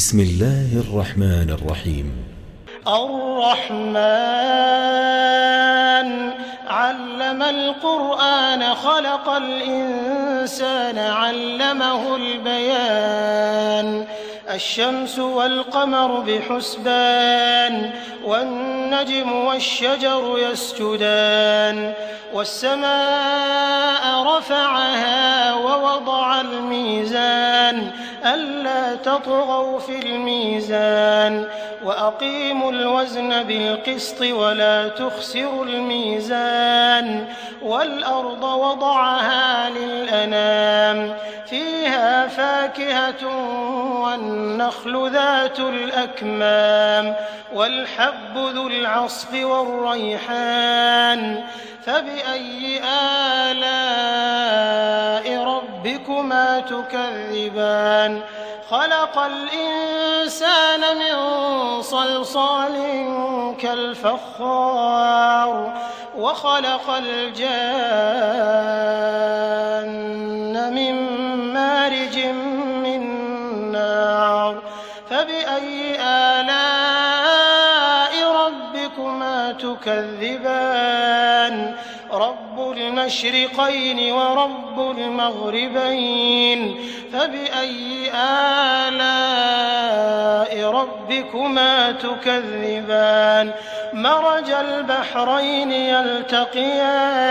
بسم الله الرحمن الرحيم. الرحمن علم القرآن خلق الإنسان علمه البيان الشمس والقمر بحسبان والنجم والشجر يسجدان والسماء رفعها ووضع الميزان ألا تطغوا في الميزان وأقيموا الوزن بالقسط ولا تخسروا الميزان والأرض وضعها للأنام فيها فاكهة والنخل ذات الأكمام والحب ذو العصف والريحان فبأي آلاء ربكما تكذبان خلق الإنسان من صلصال كالفخار وخلق الجان من مارج من نار فبأي آلاء ربكما تكذبان رب المشرقين ورب المغربين فبأي آلاء ربكما تكذبان مرج البحرين يلتقيان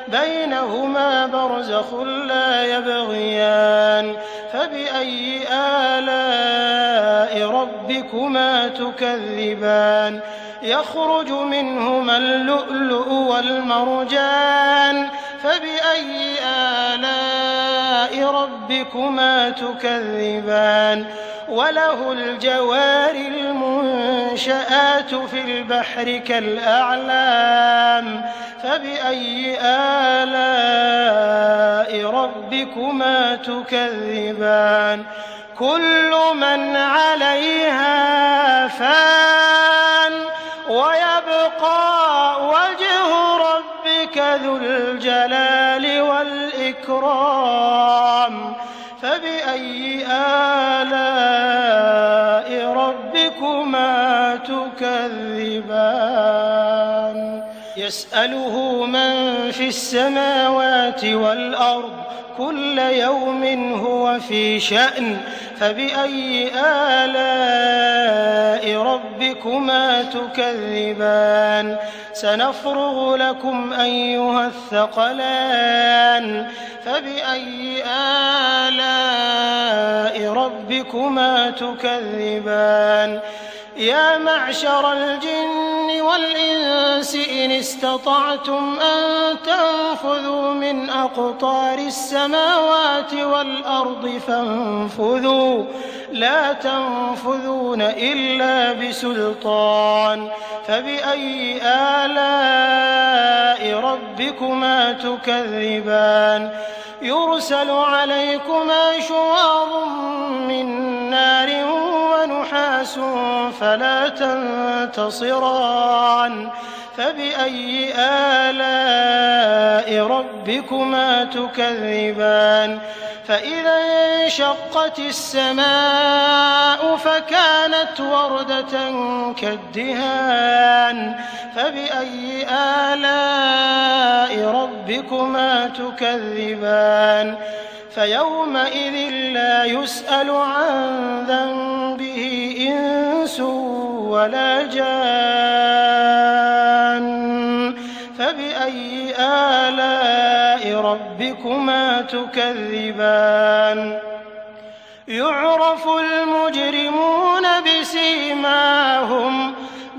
بينهما برزخ لا يبغيان فبأي آلاء ربكما تكذبان يخرج منهما اللؤلؤ والمرجان فبأي آلاء ربكما تكذبان وله الجوار المنشآت في البحر كالأعلام فبأي آلاء ربكما تكذبان كل من عليها فان ويبقى وجه ربك ذو الجلال والإكرام فبأي آلاء ربكما تكذبان يسأله من في السماوات والأرض كل يوم هو في شأن فبأي آلاء ربكما تكذبان سنفرغ لكم أيها الثقلان فبأي آلاء ربكما تكذبان يا معشر الجن والإنس إن استطعتم أن تنفذوا من أقطار السماوات والأرض فانفذوا لا تنفذون إلا بسلطان فبأي آلاء ربكما تكذبان يرسل عليكما شواظ من نار ونحاس فلا تنتصران فبأي آلاء ربكما تكذبان فإذا انشقت السماء فكانت وردة كالدهان فبأي آلاء ربكما تكذبان فيومئذ لا يسأل عن ذنبه إنس ولا جان فبأي آلاء ربكما تكذبان يعرف المجرمون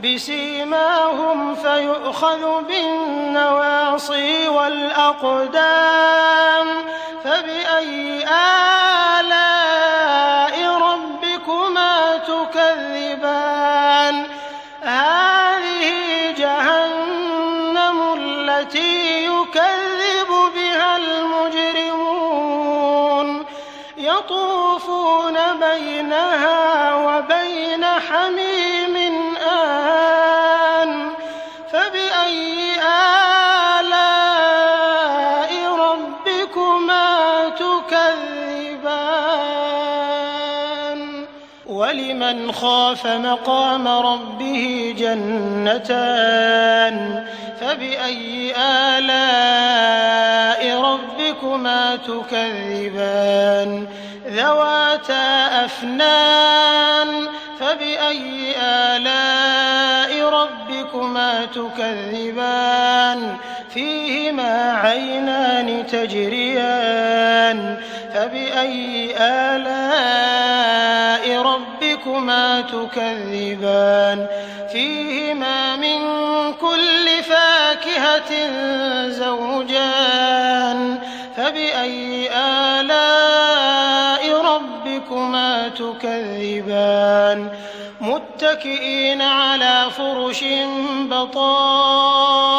بسيماهم فيؤخذ بالنواصي والأقدام فبأي آلاء ربكما تكذبان هذه جهنم التي يكذب بها المجرمون يطوفون بينها وبين حميم آن فبأي آلاء ربكما تكذبان ولمن خاف مقام ربه جنتان فبأي آلاء ربكما تكذبان ذواتا أفنان فبأي آلاء ربكما تكذبان فيهما عينان تجريان فبأي آلاء ربكما تكذبان فيهما من كل فاكهة زوجان فبأي آلاء ربكما تكذبان متكئين على فرش بطائنها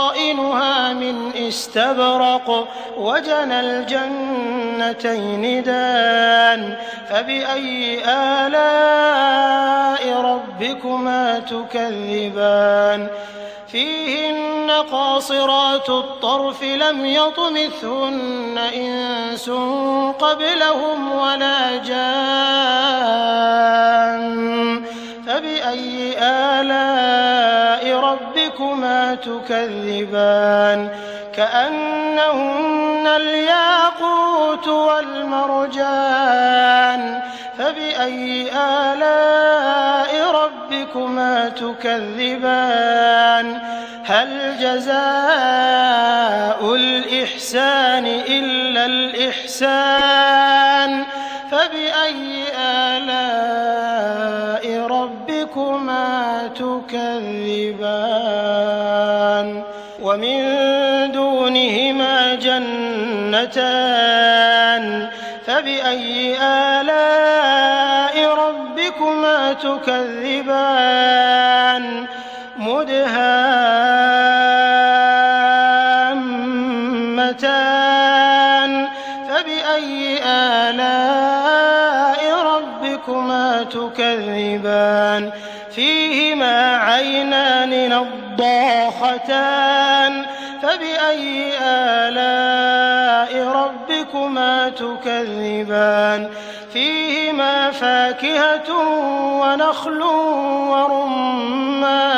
من استبرق وجنى الجنتين دان فبأي آلاء ربكما تكذبان فيهن قاصرات الطرف لم يطمثهن إنس قبلهم ولا جان فبأي آلاء ربكما تكذبان كأنهن الياقوت والمرجان فبأي آلاء ربكما تكذبان هل جزاء الإحسان إلا الإحسان فبأي آلاء ربكما تكذبان ومن دونهما جنتان فبأي آلاء ربكما تكذبان مدهامتان فبأي آلاء ربكما تكذبان فيهما عينان نضاختان فبأي آلاء ربكما تكذبان فيهما فاكهة ونخل ورمان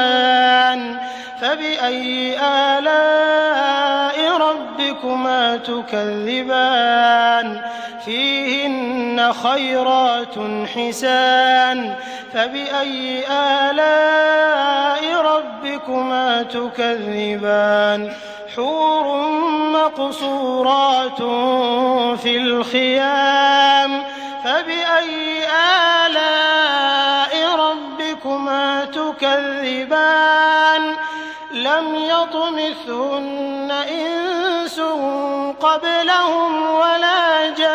فبأي آلاء ربكما تكذبان فيهن خيرات حسان فبأي آلاء ربكما تكذبان حور مقصورات في الخيام فبأي آلاء ربكما تكذبان لم يطمثهن إنس قبلهم ولا جان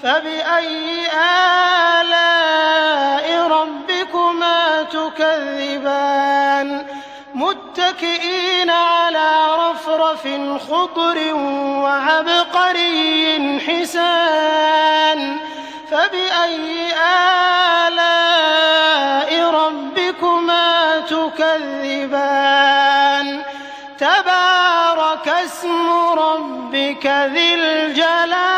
فبأي آلاء ربكما تكذبان متكئين على رفرف خضر وعبقري حسان فبأي آلاء ربكما تكذبان تبارك اسم ربك ذي الجلال